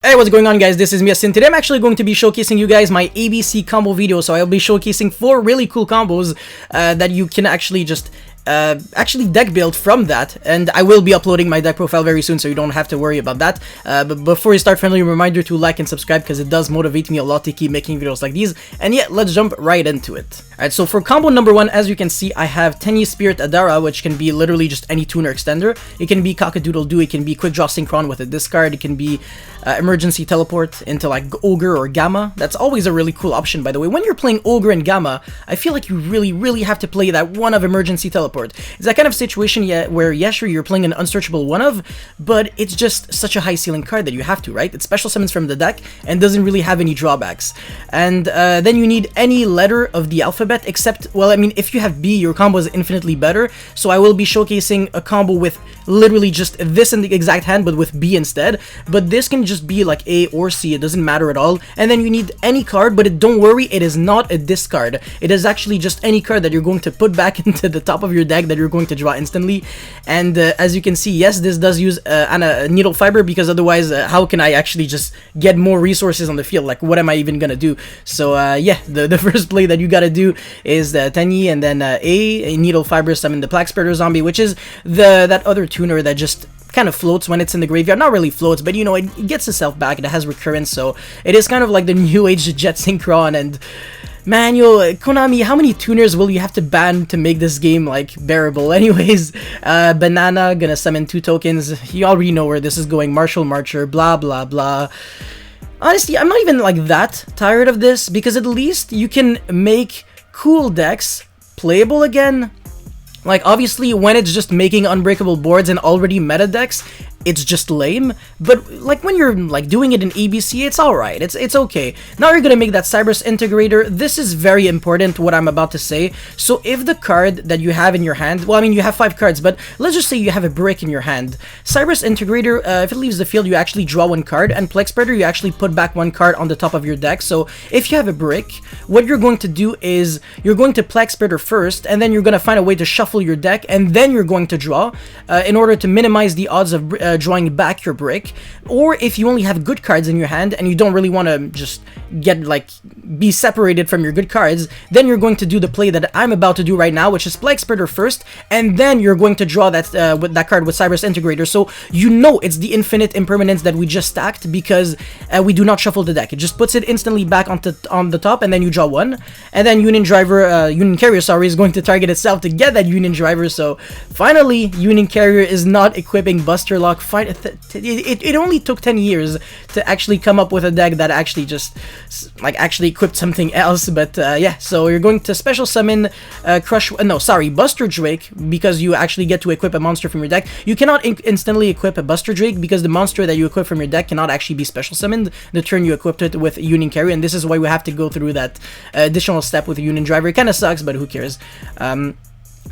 Hey, what's going on, guys? This is Mias, and today I'm actually going to be showcasing you guys my ABC combo video. So I'll be showcasing 4 really cool combos that you can actually just deck build from that, and I will be uploading my deck profile very soon, so you don't have to worry about that. But before you start, friendly reminder to like and subscribe, because it does motivate me a lot to keep making videos like these. And yeah, let's jump right into it. Alright, so for combo number 1, as you can see, I have Tenyi Spirit Adara, which can be literally just any tuner extender. It can be Cock-a-Doodle-Doo, it can be Quick Draw Synchron with a discard, it can be Emergency Teleport into like Ogre or Gamma. That's always a really cool option, by the way. When you're playing Ogre and Gamma, I feel like you really have to play that one of Emergency Teleport. It's that kind of situation where, yeah, sure, you're playing an unsearchable one of, but it's just such a high ceiling card that you have to, right? It special summons from the deck and doesn't really have any drawbacks. And then you need any letter of the alphabet except, well, I mean, if you have B, your combo is infinitely better. So I will be showcasing a combo with literally just this in the exact hand, but with B instead. But this can just be like A or C, it doesn't matter at all. And then you need any card, but don't worry, it is not a discard. It is actually just any card that you're going to put back into the top of your deck that you're going to draw instantly. And as you can see, yes, this does use a Needle Fiber, because otherwise how can I actually just get more resources on the field? Like, what am I even gonna do? So yeah, the first play that you gotta do is Tenyi, and then a Needle Fiber summon the Plague Spreader Zombie, which is that other tuner that just kind of floats when it's in the graveyard. Not really floats, but you know, it gets itself back. It has recurrence, so it is kind of like the new age Jet Synchron. And man, yo, Konami, how many tuners will you have to ban to make this game, like, bearable? Anyways, Banana, gonna summon 2 tokens. You already know where this is going. Martial Marcher, blah, blah, blah. Honestly, I'm not even, like, that tired of this, because at least you can make cool decks playable again. Like, obviously, when it's just making unbreakable boards and already meta decks, it's just lame. But like when you're like doing it in ABC, it's alright, it's okay. Now you're gonna make that Cyberus Integrator. This is very important, what I'm about to say. So if the card that you have in your hand, well, I mean, you have 5 cards, but let's just say you have a brick in your hand. Cyberus Integrator, if it leaves the field, you actually draw 1 card, and Plague Spreader, you actually put back 1 card on the top of your deck. So if you have a brick, what you're going to do is you're going to Plague Spreader first, and then you're gonna find a way to shuffle your deck, and then you're going to draw in order to minimize the odds of drawing back your brick. Or if you only have good cards in your hand and you don't really want to just get be separated from your good cards, then you're going to do the play that I'm about to do right now, which is Plague Spreader first, and then you're going to draw that with that card with Cyberus Integrator. So you know it's the infinite impermanence that we just stacked, because we do not shuffle the deck. It just puts it instantly back on the top, and then you draw 1, and then Union Carrier, sorry, is going to target itself to get that Union Driver. So finally, Union Carrier is not equipping Buster Lock. It only took 10 years to actually come up with a deck that actually just actually equipped something else. But yeah, so you're going to special summon Buster Drake, because you actually get to equip a monster from your deck. You cannot instantly equip a Buster Drake, because the monster that you equip from your deck cannot actually be special summoned the turn you equipped it with Union Carrier, and this is why we have to go through that additional step with Union Driver. It kind of sucks, but who cares?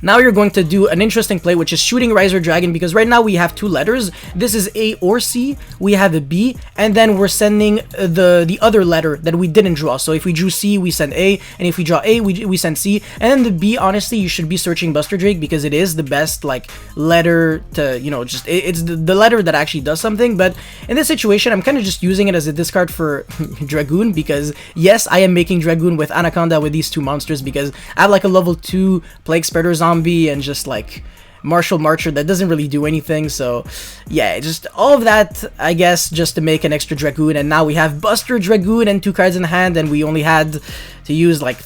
Now you're going to do an interesting play, which is Shooting Riser Dragon, because right now we have 2 letters. This is A or C, we have a B, and then we're sending the other letter that we didn't draw. So if we drew C, we send A, and if we draw A, we send C. And then the B, honestly, you should be searching Buster Drake, because it is the best, like, letter to, you know, just, it's the letter that actually does something. But in this situation, I'm kind of just using it as a discard for Dragoon, because yes, I am making Dragoon with Anaconda with these 2 monsters, because I have like a level 2 Plague Spreader Zombie and just like Martial Marcher that doesn't really do anything. So yeah, just all of that, I guess, just to make an extra Dragoon. And now we have Buster Dragoon and 2 cards in hand, and we only had to use like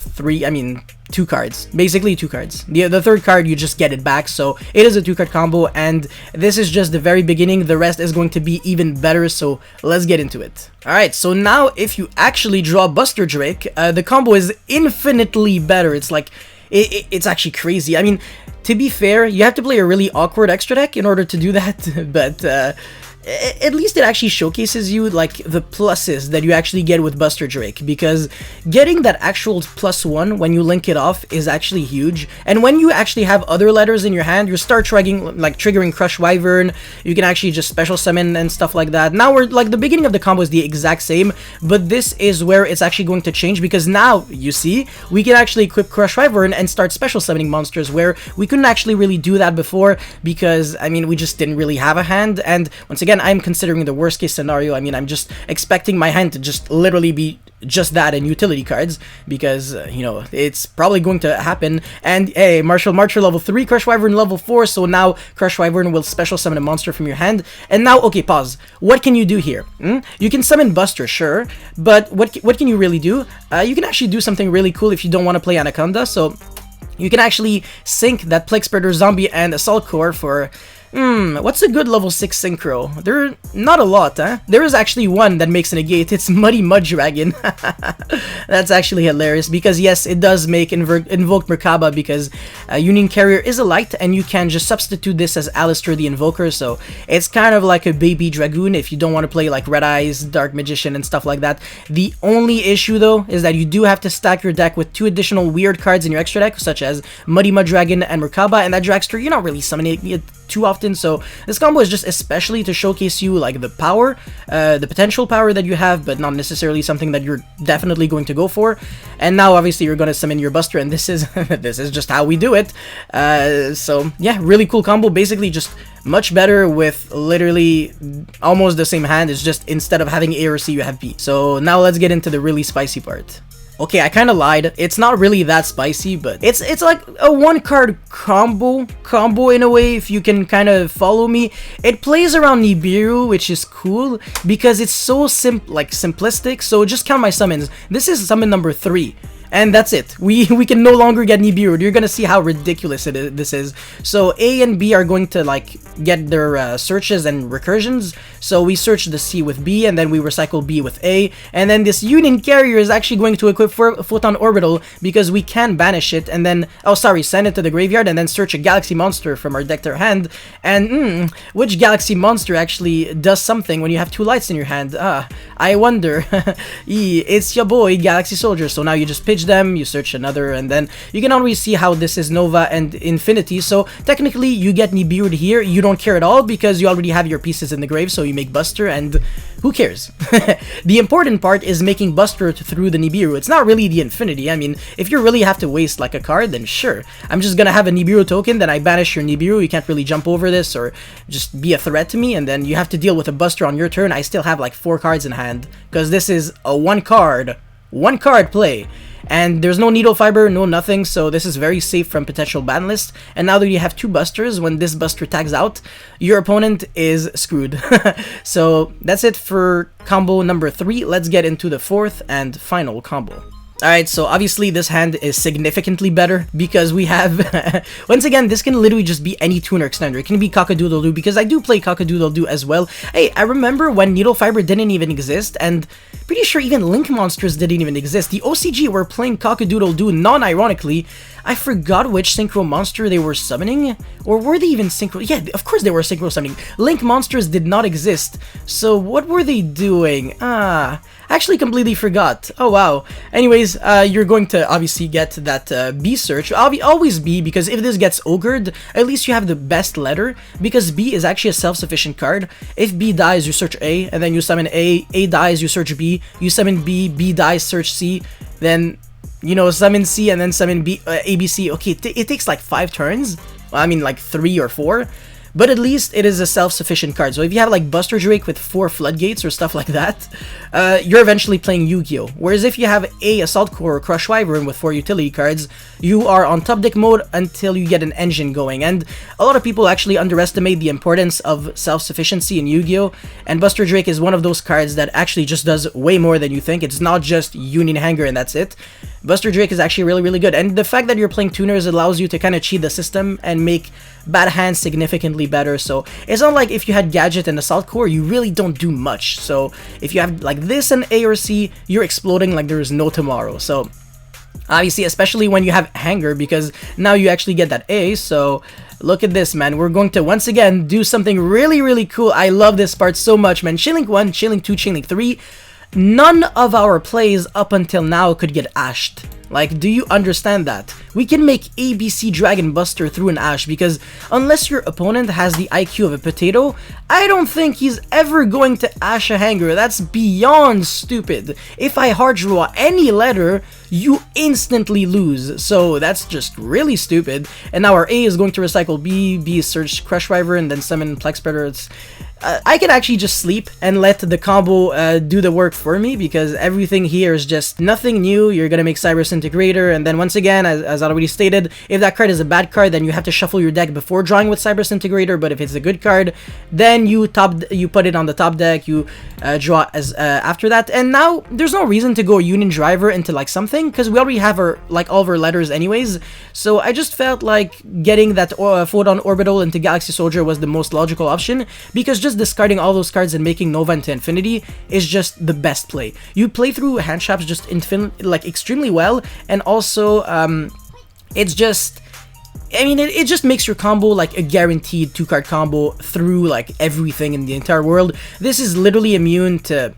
2 cards, basically 2 cards. The 3rd card, you just get it back. So it is a 2-card combo, and this is just the very beginning. The rest is going to be even better, so let's get into it. Alright, so now if you actually draw Buster Drake, the combo is infinitely better. It's like, it's actually crazy. I mean, to be fair, you have to play a really awkward extra deck in order to do that, but at least it actually showcases you like the pluses that you actually get with Buster Drake, because getting that actual +1 when you link it off is actually huge. And when you actually have other letters in your hand, you start triggering Crush Wyvern. You can actually just special summon and stuff like that. Now we're like, the beginning of the combo is the exact same, but this is where it's actually going to change, because now you see we can actually equip Crush Wyvern and start special summoning monsters, where we couldn't actually really do that before, because I mean, we just didn't really have a hand. And once again, again, I'm considering the worst case scenario. I mean, I'm just expecting my hand to just literally be just that and utility cards, because you know, it's probably going to happen. And hey, Martial Marcher level 3, Crush Wyvern level 4, so now Crush Wyvern will special summon a monster from your hand. And now, okay, pause. What can you do here? You can summon Buster, sure, but what can you really do? You can actually do something really cool if you don't want to play Anaconda. So you can actually sync that Plague Spreader Zombie and Assault Core for... what's a good level 6 synchro? There are not a lot, huh? There is actually one that makes a negate. It's Muddy Mud Dragon. That's actually hilarious, because yes, it does make Invoke Merkaba, because Union Carrier is a light, and you can just substitute this as Alistair the Invoker, so it's kind of like a baby Dragoon if you don't want to play like Red Eyes, Dark Magician, and stuff like that. The only issue, though, is that you do have to stack your deck with 2 additional weird cards in your extra deck, such as Muddy Mud Dragon and Merkaba, and that Dragster, you're not really summoning it too often, so this combo is just especially to showcase you like the power, the potential power that you have, but not necessarily something that you're definitely going to go for. And now obviously you're going to summon your Buster, and this is this is just how we do it. So yeah, really cool combo, basically just much better with literally almost the same hand. It's just instead of having A or C, you have B. So now let's get into the really spicy part. Okay, I kind of lied. It's not really that spicy, but it's like a 1-card combo in a way, if you can kind of follow me. It plays around Nibiru, which is cool because it's so simplistic. So just count my summons. This is summon number 3. And that's it. We can no longer get Nibiru. You're gonna see how ridiculous this is. So A and B are going to like get their searches and recursions. So we search the C with B, and then we recycle B with A. And then this Union Carrier is actually going to equip Photon Orbital, because we can banish it and then, oh sorry, send it to the graveyard and then search a Galaxy Monster from our deck to our hand. And which Galaxy Monster actually does something when you have 2 lights in your hand? I wonder. It's your boy Galaxy Soldier. So now you just pitch them, you search another, and then you can always see how this is Nova and Infinity. So technically you get Nibiru here. You don't care at all because you already have your pieces in the grave, so you make Buster, and who cares? The important part is making Buster through the Nibiru. It's not really the Infinity. I mean, if you really have to waste like a card, then sure, I'm just gonna have a Nibiru token, then I banish your Nibiru. You can't really jump over this or just be a threat to me, and then you have to deal with a Buster on your turn. I still have like 4 cards in hand, because this is a one card play. And there's no Needle Fiber, no nothing, so this is very safe from potential ban list. And now that you have 2 Busters, when this Buster tags out, your opponent is screwed. So that's it for combo number 3. Let's get into the 4th and final combo. Alright, so obviously this hand is significantly better because we have, once again, this can literally just be any tuner extender. It can be Cock-a-Doodle-Doo, because I do play Cock-a-Doodle-Doo as well. Hey, I remember when Needle Fiber didn't even exist, and pretty sure even Link Monsters didn't even exist. The OCG were playing Cock-a-Doodle-Doo non-ironically. I forgot which Synchro Monster they were summoning, or were they even Synchro? Yeah, of course they were Synchro summoning. Link Monsters did not exist, so what were they doing? Actually completely forgot. Oh wow. Anyways, you're going to obviously get that B search. Always B, because if this gets ogred, at least you have the best letter, because B is actually a self-sufficient card. If B dies, you search A, and then you summon A dies, you search B, you summon B dies, search C, then, you know, summon C, and then summon B, ABC. Okay, it takes like 5 turns. Well, I mean like 3 or 4. But at least it is a self-sufficient card. So if you have like Buster Drake with 4 Floodgates or stuff like that, you're eventually playing Yu-Gi-Oh! Whereas if you have a Assault Core or Crush Wyvern with 4 utility cards, you are on top deck mode until you get an engine going. And a lot of people actually underestimate the importance of self-sufficiency in Yu-Gi-Oh! And Buster Drake is one of those cards that actually just does way more than you think. It's not just Union Hangar and that's it. Buster Drake is actually really, really good. And the fact that you're playing tuners allows you to kind of cheat the system and make bad hands significantly better. So it's not like if you had Gadget and Assault Core, you really don't do much. So if you have like this and A or C, you're exploding like there is no tomorrow. So obviously, especially when you have Hangar, because now you actually get that A. So look at this, man. We're going to once again do something really, really cool. I love this part so much, man. Chainlink 1, Chainlink 2, Chainlink 3. None of our plays up until now could get ashed. Like, do you understand that? We can make ABC Dragon Buster through an Ash, because unless your opponent has the IQ of a potato, I don't think he's ever going to Ash a Hangar. That's beyond stupid. If I hard draw any letter, you instantly lose. So that's just really stupid. And now our A is going to recycle B, B is search Crush Wyvern, and then summon Plex Spreader. I can actually just sleep and let the combo do the work for me, because everything here is just nothing new. You're gonna make Cyber Disintegrator, and then once again, as I already stated, if that card is a bad card, then you have to shuffle your deck before drawing with Cyber Disintegrator. But if it's a good card, then you put it on the top deck, you draw as after that. And now there's no reason to go Union Driver into like something, because we already have our like all of our letters anyways. So I just felt like getting that Photon Orbital into Galaxy Soldier was the most logical option, because just discarding all those cards and making Nova into Infinity is just the best play. You play through hand traps just like extremely well, and also it's just, I mean, it just makes your combo like a guaranteed 2-card combo through like everything in the entire world. This is literally immune to,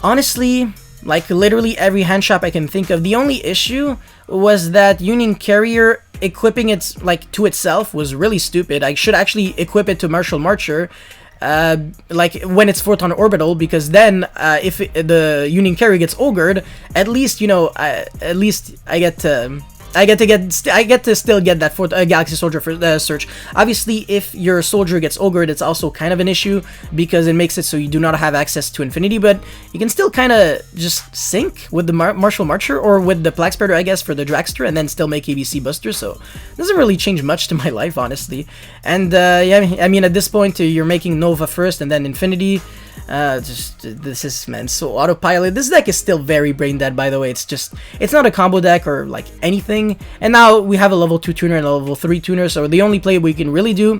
honestly, like literally every hand trap I can think of. The only issue was that Union Carrier equipping it like to itself was really stupid. I should actually equip it to Martial Marcher, like when it's Photon Orbital, because then if the Union Carrier gets ogred, at least, you know, at least I get to still get that for Galaxy Soldier for search. Obviously, if your soldier gets ogred, it's also kind of an issue, because it makes it so you do not have access to Infinity, but you can still kind of just sync with the Martial Marcher or with the Plague Spreader, I guess, for the Dragster, and then still make ABC Buster. So it doesn't really change much to my life, honestly. And yeah, I mean, at this point, you're making Nova first and then Infinity. This is, man, so autopilot. This deck is still very brain dead, by the way. It's not a combo deck or like anything. And now we have a level 2 tuner and a level 3 tuner, so the only play we can really do,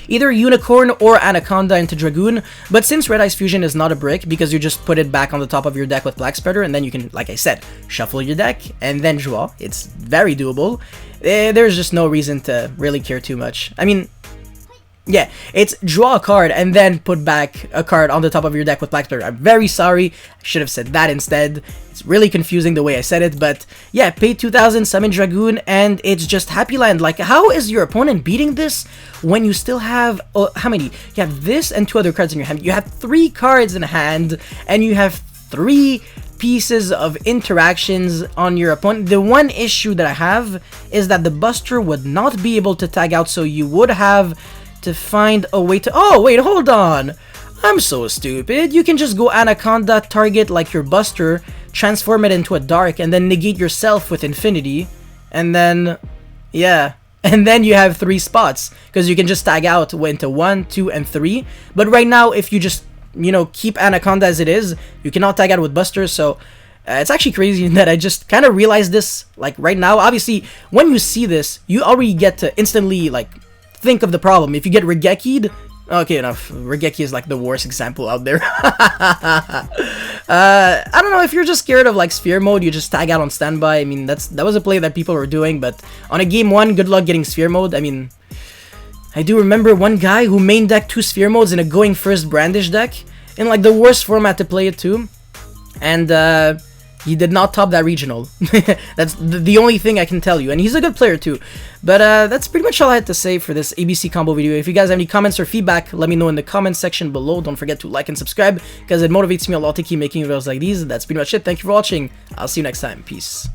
either Unicorn or Anaconda into Dragoon. But since Red Eyes Fusion is not a brick, because you just put it back on the top of your deck with Plague Spreader, and then you can, like I said, shuffle your deck and then draw. It's very doable. There's just no reason to really care too much. I mean, yeah, it's draw a card and then put back a card on the top of your deck with Plague Spreader. I'm very sorry. I should have said that instead. It's really confusing the way I said it, but yeah, pay 2,000, summon Dragoon, and it's just Happy Land. Like, how is your opponent beating this when you still have, how many? You have this and 2 other cards in your hand. You have 3 cards in hand, and you have 3 pieces of interactions on your opponent. The one issue that I have is that the Buster would not be able to tag out, so you would have to find a way to... Oh, wait, hold on. I'm so stupid. You can just go Anaconda, target like your Buster, transform it into a Dark, and then negate yourself with Infinity. And then, yeah. And then you have 3 spots, because you can just tag out into 1, 2, and 3. But right now, if you just, you know, keep Anaconda as it is, you cannot tag out with Buster, so... it's actually crazy that I just kind of realized this, like, right now. Obviously, when you see this, you already get to instantly, like, think of the problem. If you get Regeki'd, okay, enough. Regeki is like the worst example out there. I don't know, if you're just scared of like Sphere Mode, you just tag out on standby. I mean, that was a play that people were doing, but on a game 1, good luck getting Sphere Mode. I mean, I do remember one guy who main decked 2 Sphere Modes in a going first Brandish deck, in like the worst format to play it too, and he did not top that regional. That's the only thing I can tell you. And he's a good player too. But that's pretty much all I had to say for this ABC combo video. If you guys have any comments or feedback, let me know in the comments section below. Don't forget to like and subscribe, because it motivates me a lot to keep making videos like these. That's pretty much it. Thank you for watching. I'll see you next time. Peace.